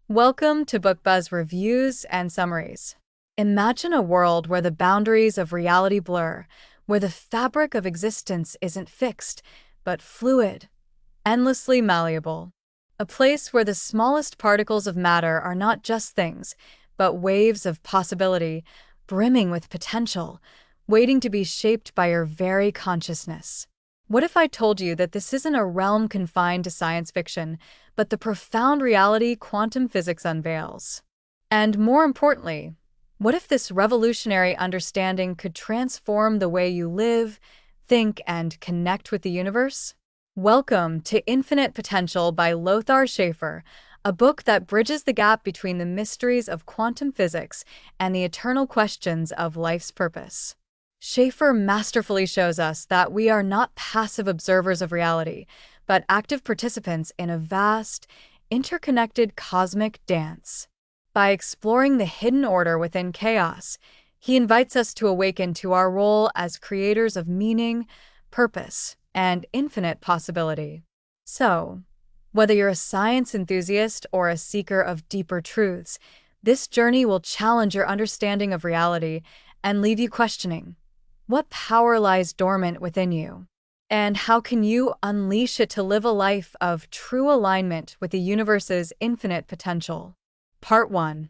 Welcome to BookBuzz Reviews and Summaries. Imagine a world where the boundaries of reality blur, where the fabric of existence isn't fixed, but fluid, endlessly malleable. A place where the smallest particles of matter are not just things, but waves of possibility, brimming with potential, waiting to be shaped by your very consciousness. What if I told you that this isn't a realm confined to science fiction, but the profound reality quantum physics unveils? And more importantly, what if this revolutionary understanding could transform the way you live, think, and connect with the universe? Welcome to Infinite Potential by Lothar Schäfer, a book that bridges the gap between the mysteries of quantum physics and the eternal questions of life's purpose. Schäfer masterfully shows us that we are not passive observers of reality, but active participants in a vast, interconnected cosmic dance. By exploring the hidden order within chaos, he invites us to awaken to our role as creators of meaning, purpose, and infinite possibility. So, whether you're a science enthusiast or a seeker of deeper truths, this journey will challenge your understanding of reality and leave you questioning. What power lies dormant within you? And how can you unleash it to live a life of true alignment with the universe's infinite potential? Part 1.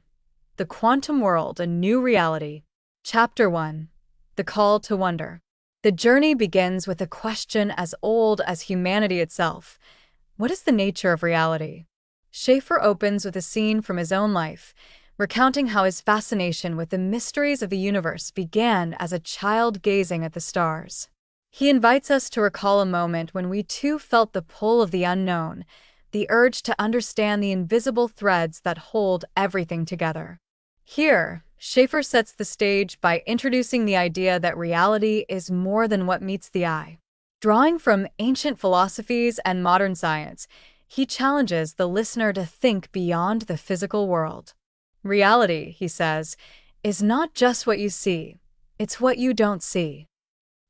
The Quantum World, a New Reality. Chapter 1. The Call to Wonder. The journey begins with a question as old as humanity itself. What is the nature of reality? Schäfer opens with a scene from his own life, recounting how his fascination with the mysteries of the universe began as a child gazing at the stars. He invites us to recall a moment when we too felt the pull of the unknown, the urge to understand the invisible threads that hold everything together. Here, Schäfer sets the stage by introducing the idea that reality is more than what meets the eye. Drawing from ancient philosophies and modern science, he challenges the listener to think beyond the physical world. Reality, he says, is not just what you see, it's what you don't see.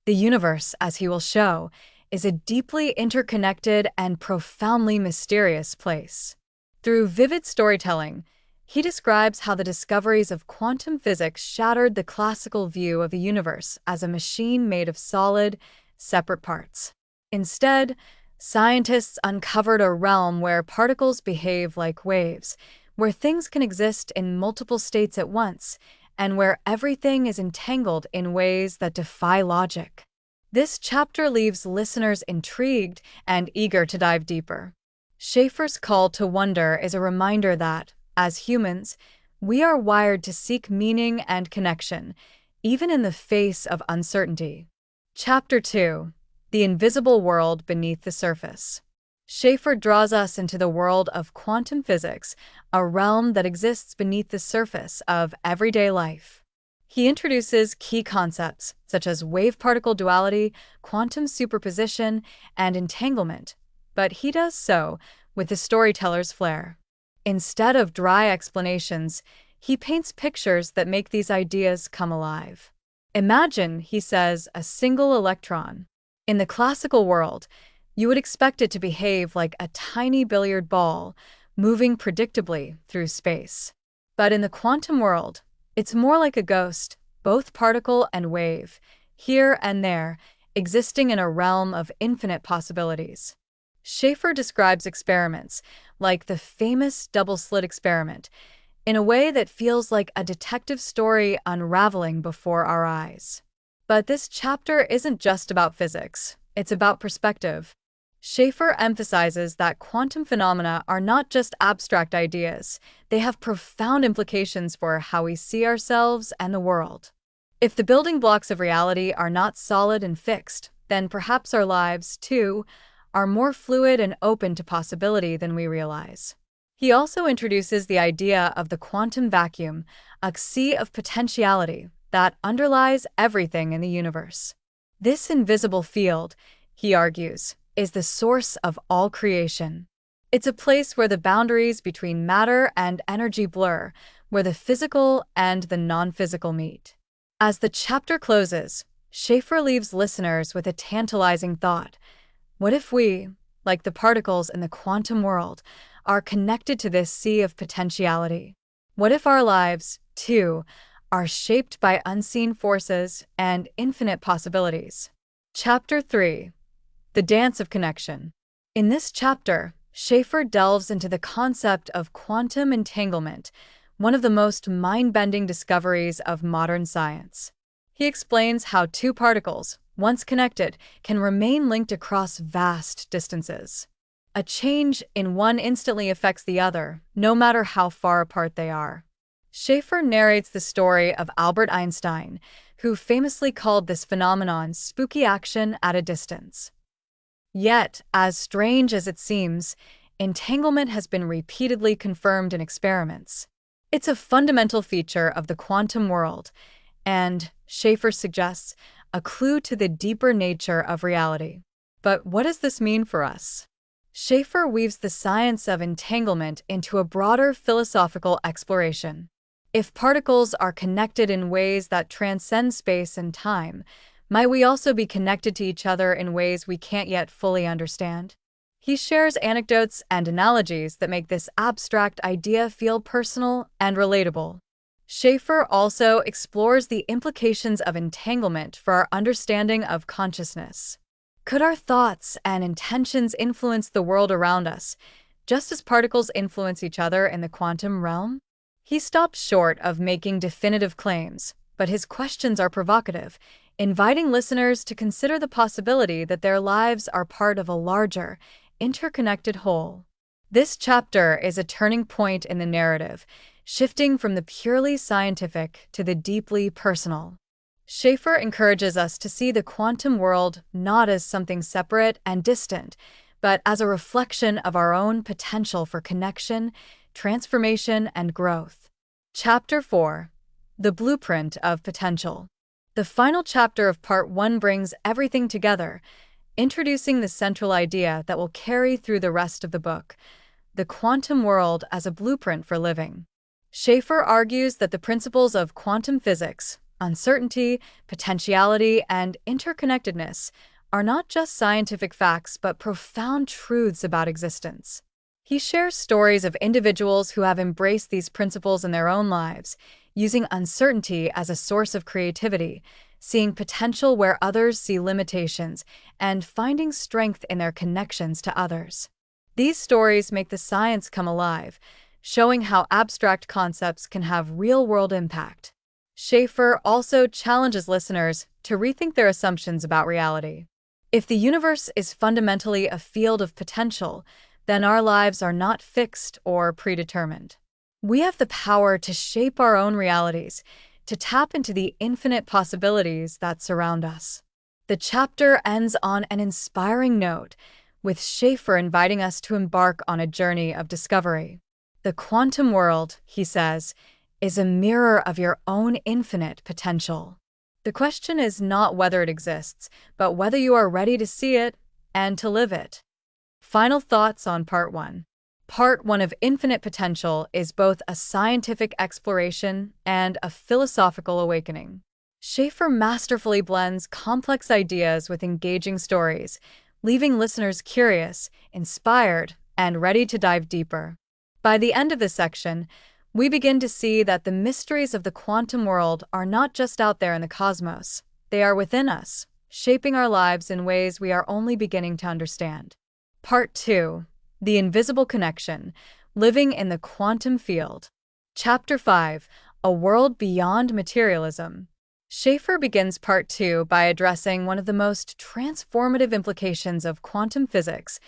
The universe, as he will show, is a deeply interconnected and profoundly mysterious place. Through vivid storytelling, he describes how the discoveries of quantum physics shattered the classical view of the universe as a machine made of solid, separate parts. Instead, scientists uncovered a realm where particles behave like waves, where things can exist in multiple states at once, and where everything is entangled in ways that defy logic. This chapter leaves listeners intrigued and eager to dive deeper. Schäfer's call to wonder is a reminder that, as humans, we are wired to seek meaning and connection, even in the face of uncertainty. Chapter 2. The Invisible World Beneath the Surface. Schäfer draws us into the world of quantum physics, a realm that exists beneath the surface of everyday life. He introduces key concepts such as wave-particle duality, quantum superposition, and entanglement, but he does so with the storyteller's flair. Instead of dry explanations, he paints pictures that make these ideas come alive. Imagine, he says, a single electron. In the classical world, you would expect it to behave like a tiny billiard ball, moving predictably through space. But in the quantum world, it's more like a ghost, both particle and wave, here and there, existing in a realm of infinite possibilities. Schäfer describes experiments, like the famous double-slit experiment, in a way that feels like a detective story unraveling before our eyes. But this chapter isn't just about physics, it's about perspective. Schäfer emphasizes that quantum phenomena are not just abstract ideas, they have profound implications for how we see ourselves and the world. If the building blocks of reality are not solid and fixed, then perhaps our lives, too, are more fluid and open to possibility than we realize. He also introduces the idea of the quantum vacuum, a sea of potentiality that underlies everything in the universe. This invisible field, he argues, is the source of all creation. It's a place where the boundaries between matter and energy blur, where the physical and the non-physical meet. As the chapter closes, Schäfer leaves listeners with a tantalizing thought. What if we, like the particles in the quantum world, are connected to this sea of potentiality? What if our lives, too, are shaped by unseen forces and infinite possibilities? Chapter 3. The Dance of Connection. In this chapter, Schäfer delves into the concept of quantum entanglement, one of the most mind-bending discoveries of modern science. He explains how two particles, once connected, can remain linked across vast distances. A change in one instantly affects the other, no matter how far apart they are. Schäfer narrates the story of Albert Einstein, who famously called this phenomenon spooky action at a distance. Yet, as strange as it seems, entanglement has been repeatedly confirmed in experiments. It's a fundamental feature of the quantum world, and, Schäfer suggests, a clue to the deeper nature of reality. But what does this mean for us? Schäfer weaves the science of entanglement into a broader philosophical exploration. If particles are connected in ways that transcend space and time, might we also be connected to each other in ways we can't yet fully understand? He shares anecdotes and analogies that make this abstract idea feel personal and relatable. Schäfer also explores the implications of entanglement for our understanding of consciousness. Could our thoughts and intentions influence the world around us, just as particles influence each other in the quantum realm? He stops short of making definitive claims, but his questions are provocative, inviting listeners to consider the possibility that their lives are part of a larger, interconnected whole. This chapter is a turning point in the narrative, shifting from the purely scientific to the deeply personal. Schäfer encourages us to see the quantum world not as something separate and distant, but as a reflection of our own potential for connection, transformation, and growth. Chapter 4. The Blueprint of Potential. The final chapter of Part 1 brings everything together, introducing the central idea that will carry through the rest of the book: the quantum world as a blueprint for living. Schäfer argues that the principles of quantum physics, uncertainty, potentiality, and interconnectedness are not just scientific facts but profound truths about existence. He shares stories of individuals who have embraced these principles in their own lives, using uncertainty as a source of creativity, seeing potential where others see limitations, and finding strength in their connections to others. These stories make the science come alive, showing how abstract concepts can have real-world impact. Schäfer also challenges listeners to rethink their assumptions about reality. If the universe is fundamentally a field of potential, then our lives are not fixed or predetermined. We have the power to shape our own realities, to tap into the infinite possibilities that surround us. The chapter ends on an inspiring note, with Schäfer inviting us to embark on a journey of discovery. The quantum world, he says, is a mirror of your own infinite potential. The question is not whether it exists, but whether you are ready to see it and to live it. Final thoughts on Part 1. Part 1 of Infinite Potential is both a scientific exploration and a philosophical awakening. Schäfer masterfully blends complex ideas with engaging stories, leaving listeners curious, inspired, and ready to dive deeper. By the end of this section, we begin to see that the mysteries of the quantum world are not just out there in the cosmos. They are within us, shaping our lives in ways we are only beginning to understand. Part 2. The Invisible Connection, Living in the Quantum Field. Chapter 5. A World Beyond Materialism. Schäfer begins Part 2 by addressing one of the most transformative implications of quantum physics: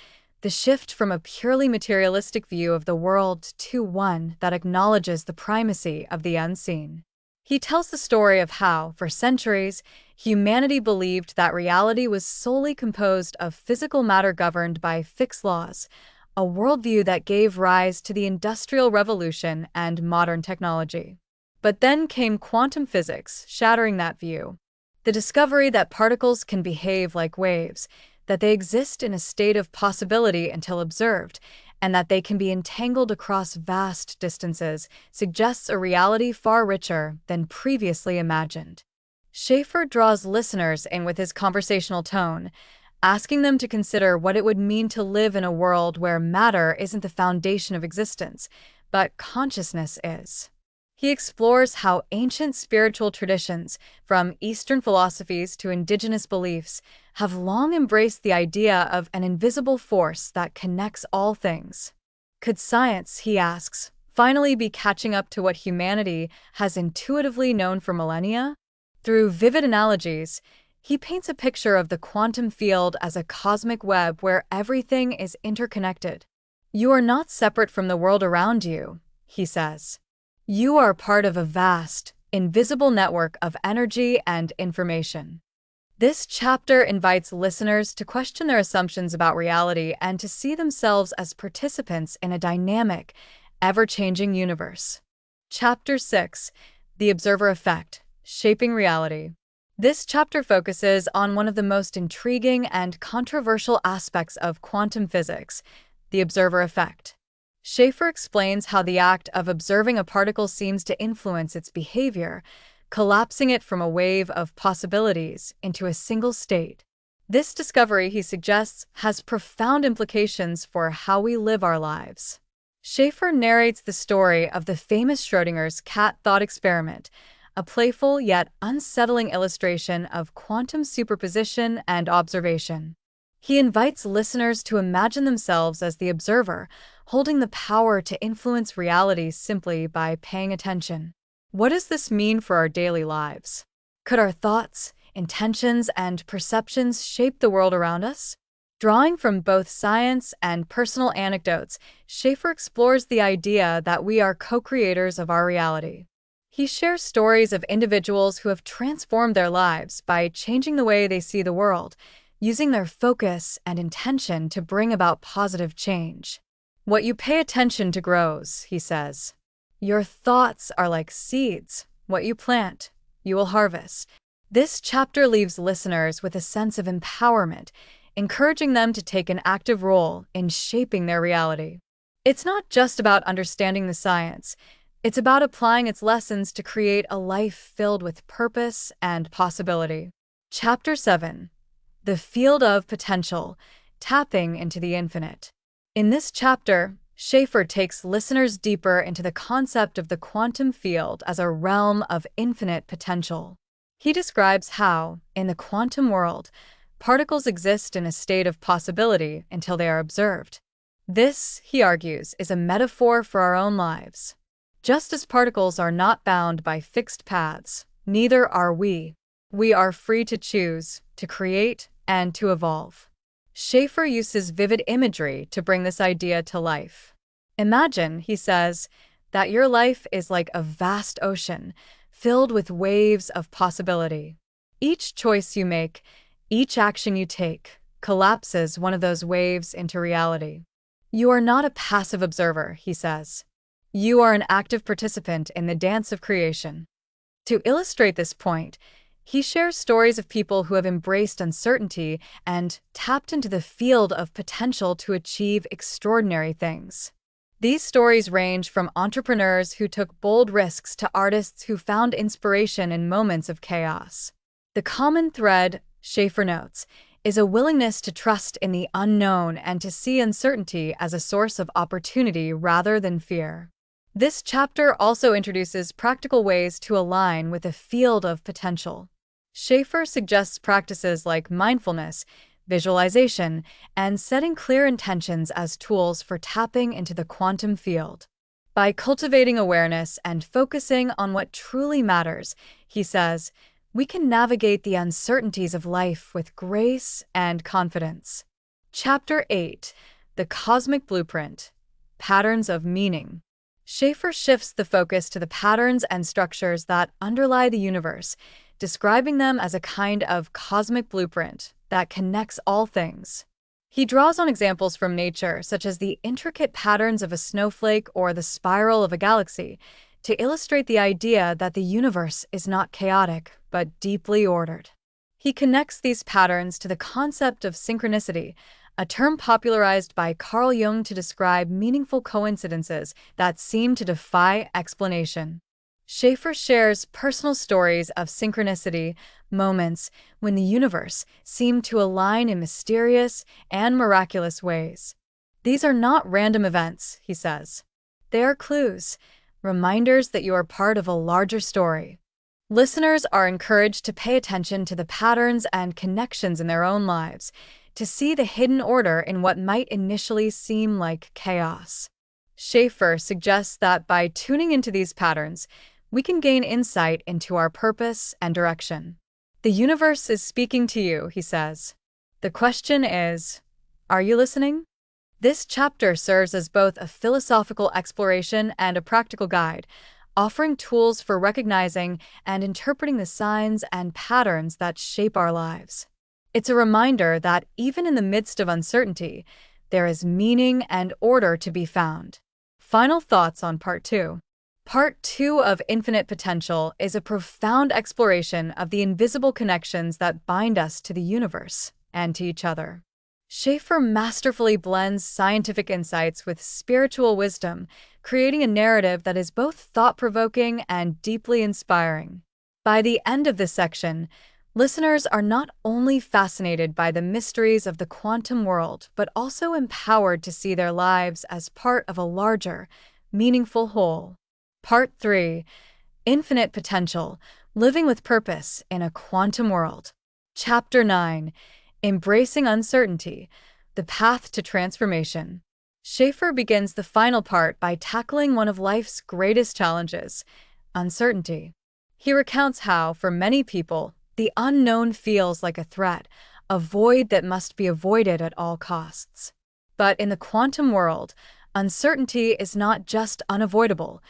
the shift from a purely materialistic view of the world to one that acknowledges the primacy of the unseen. He tells the story of how, for centuries, humanity believed that reality was solely composed of physical matter governed by fixed laws, a worldview that gave rise to the Industrial Revolution and modern technology. But then came quantum physics, shattering that view. The discovery that particles can behave like waves, that they exist in a state of possibility until observed, and that they can be entangled across vast distances, suggests a reality far richer than previously imagined. Schäfer draws listeners in with his conversational tone, asking them to consider what it would mean to live in a world where matter isn't the foundation of existence, but consciousness is. He explores how ancient spiritual traditions, from Eastern philosophies to indigenous beliefs, have long embraced the idea of an invisible force that connects all things. Could science, he asks, finally be catching up to what humanity has intuitively known for millennia? Through vivid analogies, he paints a picture of the quantum field as a cosmic web where everything is interconnected. You are not separate from the world around you, he says. You are part of a vast, invisible network of energy and information. This chapter invites listeners to question their assumptions about reality and to see themselves as participants in a dynamic, ever-changing universe. Chapter 6: The Observer Effect, Shaping Reality. This chapter focuses on one of the most intriguing and controversial aspects of quantum physics, the observer effect. Schäfer explains how the act of observing a particle seems to influence its behavior, collapsing it from a wave of possibilities into a single state. This discovery, he suggests, has profound implications for how we live our lives. Schäfer narrates the story of the famous Schrödinger's cat thought experiment, a playful yet unsettling illustration of quantum superposition and observation. He invites listeners to imagine themselves as the observer, holding the power to influence reality simply by paying attention. What does this mean for our daily lives? Could our thoughts, intentions, and perceptions shape the world around us? Drawing from both science and personal anecdotes, Schäfer explores the idea that we are co-creators of our reality. He shares stories of individuals who have transformed their lives by changing the way they see the world, using their focus and intention to bring about positive change. What you pay attention to grows, he says. Your thoughts are like seeds. What you plant, you will harvest. This chapter leaves listeners with a sense of empowerment, encouraging them to take an active role in shaping their reality. It's not just about understanding the science. It's about applying its lessons to create a life filled with purpose and possibility. Chapter 7: The Field of Potential, Tapping into the Infinite. In this chapter, Schäfer takes listeners deeper into the concept of the quantum field as a realm of infinite potential. He describes how, in the quantum world, particles exist in a state of possibility until they are observed. This, he argues, is a metaphor for our own lives. Just as particles are not bound by fixed paths, neither are we. We are free to choose, to create, and to evolve. Schäfer uses vivid imagery to bring this idea to life. Imagine, he says, that your life is like a vast ocean, filled with waves of possibility. Each choice you make, each action you take, collapses one of those waves into reality. You are not a passive observer, he says. You are an active participant in the dance of creation. To illustrate this point, he shares stories of people who have embraced uncertainty and tapped into the field of potential to achieve extraordinary things. These stories range from entrepreneurs who took bold risks to artists who found inspiration in moments of chaos. The common thread, Schäfer notes, is a willingness to trust in the unknown and to see uncertainty as a source of opportunity rather than fear. This chapter also introduces practical ways to align with a field of potential. Schäfer suggests practices like mindfulness, visualization, and setting clear intentions as tools for tapping into the quantum field. By cultivating awareness and focusing on what truly matters, he says, we can navigate the uncertainties of life with grace and confidence. Chapter 8: The Cosmic Blueprint, Patterns of Meaning. Schäfer shifts the focus to the patterns and structures that underlie the universe, describing them as a kind of cosmic blueprint that connects all things. He draws on examples from nature, such as the intricate patterns of a snowflake or the spiral of a galaxy, to illustrate the idea that the universe is not chaotic, but deeply ordered. He connects these patterns to the concept of synchronicity, a term popularized by Carl Jung to describe meaningful coincidences that seem to defy explanation. Schäfer shares personal stories of synchronicity, moments when the universe seemed to align in mysterious and miraculous ways. These are not random events, he says. They are clues, reminders that you are part of a larger story. Listeners are encouraged to pay attention to the patterns and connections in their own lives, to see the hidden order in what might initially seem like chaos. Schäfer suggests that by tuning into these patterns, we can gain insight into our purpose and direction. The universe is speaking to you, he says. The question is, are you listening? This chapter serves as both a philosophical exploration and a practical guide, offering tools for recognizing and interpreting the signs and patterns that shape our lives. It's a reminder that even in the midst of uncertainty, there is meaning and order to be found. Final thoughts on Part 2. Part 2 of Infinite Potential is a profound exploration of the invisible connections that bind us to the universe and to each other. Schäfer masterfully blends scientific insights with spiritual wisdom, creating a narrative that is both thought-provoking and deeply inspiring. By the end of this section, listeners are not only fascinated by the mysteries of the quantum world, but also empowered to see their lives as part of a larger, meaningful whole. Part 3. Infinite Potential, Living with Purpose in a Quantum World. Chapter 9. Embracing Uncertainty, The Path to Transformation. Schäfer begins the final part by tackling one of life's greatest challenges, uncertainty. He recounts how, for many people, the unknown feels like a threat, a void that must be avoided at all costs. But in the quantum world, uncertainty is not just unavoidable,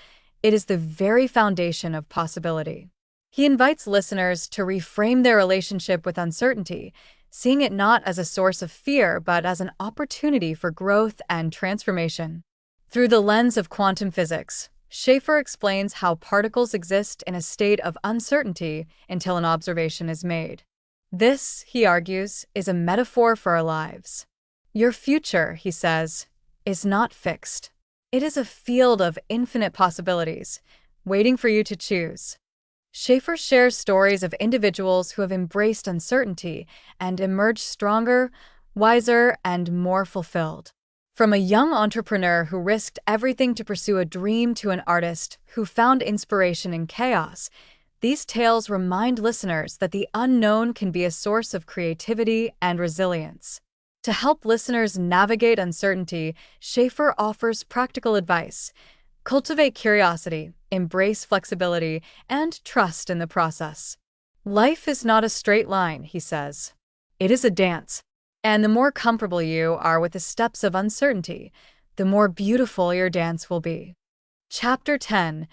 it is the very foundation of possibility. He invites listeners to reframe their relationship with uncertainty, seeing it not as a source of fear but as an opportunity for growth and transformation. Through the lens of quantum physics, Schäfer explains how particles exist in a state of uncertainty until an observation is made. This, he argues, is a metaphor for our lives. Your future, he says, is not fixed. It is a field of infinite possibilities, waiting for you to choose. Schäfer shares stories of individuals who have embraced uncertainty and emerged stronger, wiser, and more fulfilled. From a young entrepreneur who risked everything to pursue a dream to an artist who found inspiration in chaos, these tales remind listeners that the unknown can be a source of creativity and resilience. To help listeners navigate uncertainty, Schäfer offers practical advice. Cultivate curiosity, embrace flexibility, and trust in the process. Life is not a straight line, he says. It is a dance. And the more comfortable you are with the steps of uncertainty, the more beautiful your dance will be. Chapter 10.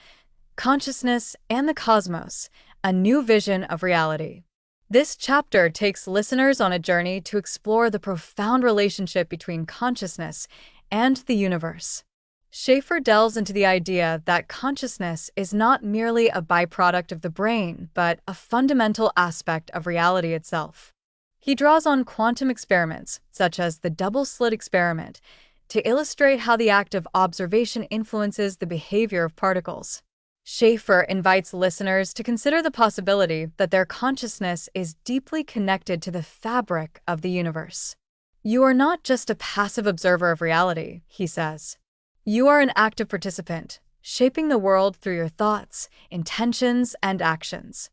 Consciousness and the Cosmos, A New Vision of Reality. This chapter takes listeners on a journey to explore the profound relationship between consciousness and the universe. Schäfer delves into the idea that consciousness is not merely a byproduct of the brain, but a fundamental aspect of reality itself. He draws on quantum experiments, such as the double-slit experiment, to illustrate how the act of observation influences the behavior of particles. Schäfer invites listeners to consider the possibility that their consciousness is deeply connected to the fabric of the universe. You are not just a passive observer of reality, he says. You are an active participant, shaping the world through your thoughts, intentions, and actions.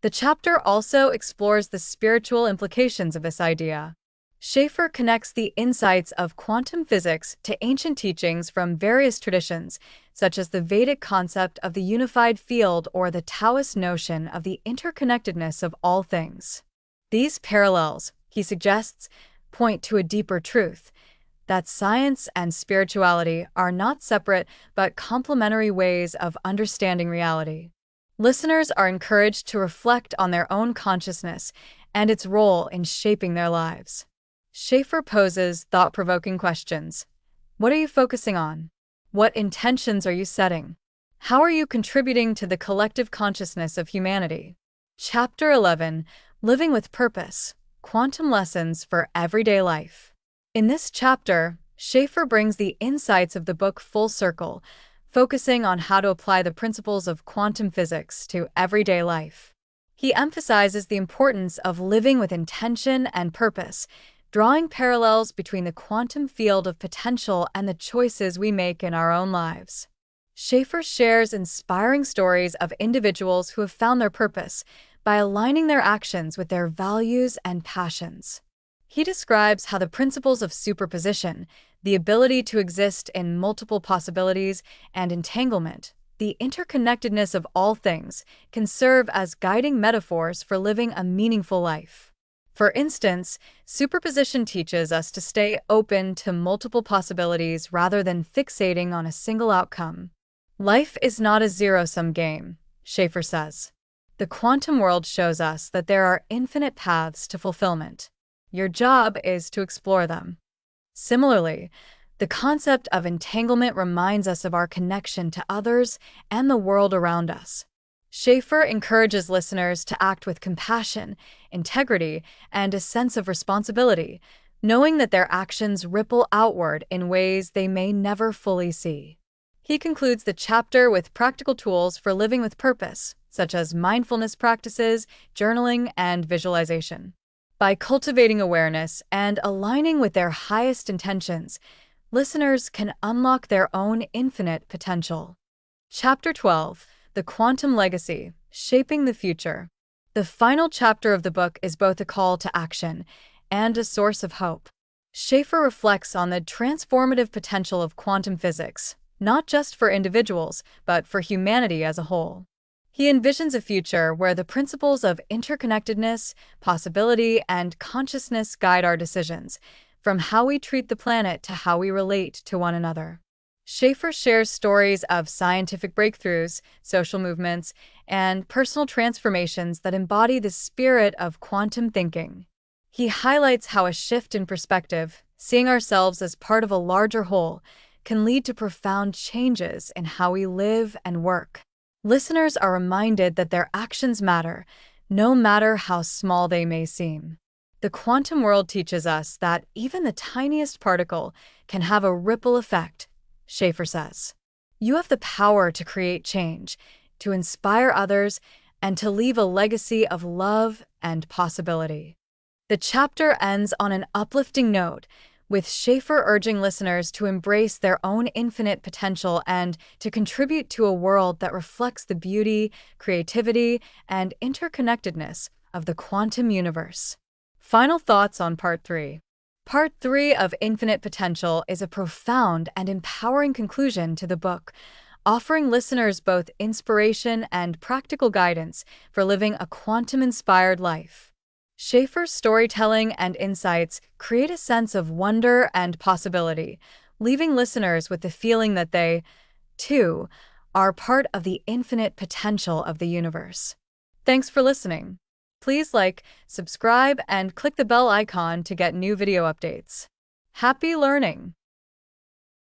The chapter also explores the spiritual implications of this idea. Schäfer connects the insights of quantum physics to ancient teachings from various traditions, such as the Vedic concept of the unified field or the Taoist notion of the interconnectedness of all things. These parallels, he suggests, point to a deeper truth, that science and spirituality are not separate but complementary ways of understanding reality. Listeners are encouraged to reflect on their own consciousness and its role in shaping their lives. Schäfer poses thought-provoking questions. What are you focusing on? What intentions are you setting? How are you contributing to the collective consciousness of humanity? Chapter 11. Living with Purpose, Quantum Lessons for Everyday Life. In this chapter, Schäfer brings the insights of the book full circle, focusing on how to apply the principles of quantum physics to everyday life. He emphasizes the importance of living with intention and purpose, drawing parallels between the quantum field of potential and the choices we make in our own lives. Schäfer shares inspiring stories of individuals who have found their purpose by aligning their actions with their values and passions. He describes how the principles of superposition, the ability to exist in multiple possibilities, and entanglement, the interconnectedness of all things, can serve as guiding metaphors for living a meaningful life. For instance, superposition teaches us to stay open to multiple possibilities rather than fixating on a single outcome. Life is not a zero-sum game, Schäfer says. The quantum world shows us that there are infinite paths to fulfillment. Your job is to explore them. Similarly, the concept of entanglement reminds us of our connection to others and the world around us. Schäfer encourages listeners to act with compassion, integrity, and a sense of responsibility, knowing that their actions ripple outward in ways they may never fully see. He concludes the chapter with practical tools for living with purpose, such as mindfulness practices, journaling, and visualization. By cultivating awareness and aligning with their highest intentions, listeners can unlock their own infinite potential. Chapter 12. The Quantum Legacy, Shaping the Future. The final chapter of the book is both a call to action and a source of hope. Schäfer reflects on the transformative potential of quantum physics, not just for individuals, but for humanity as a whole. He envisions a future where the principles of interconnectedness, possibility, and consciousness guide our decisions, from how we treat the planet to how we relate to one another. Schäfer shares stories of scientific breakthroughs, social movements, and personal transformations that embody the spirit of quantum thinking. He highlights how a shift in perspective, seeing ourselves as part of a larger whole, can lead to profound changes in how we live and work. Listeners are reminded that their actions matter, no matter how small they may seem. The quantum world teaches us that even the tiniest particle can have a ripple effect, Schäfer says. You have the power to create change, to inspire others, and to leave a legacy of love and possibility. The chapter ends on an uplifting note, with Schäfer urging listeners to embrace their own infinite potential and to contribute to a world that reflects the beauty, creativity, and interconnectedness of the quantum universe. Final thoughts on Part 3. Part 3 of Infinite Potential is a profound and empowering conclusion to the book, offering listeners both inspiration and practical guidance for living a quantum-inspired life. Schäfer's storytelling and insights create a sense of wonder and possibility, leaving listeners with the feeling that they, too, are part of the infinite potential of the universe. Thanks for listening. Please like, subscribe, and click the bell icon to get new video updates. Happy learning!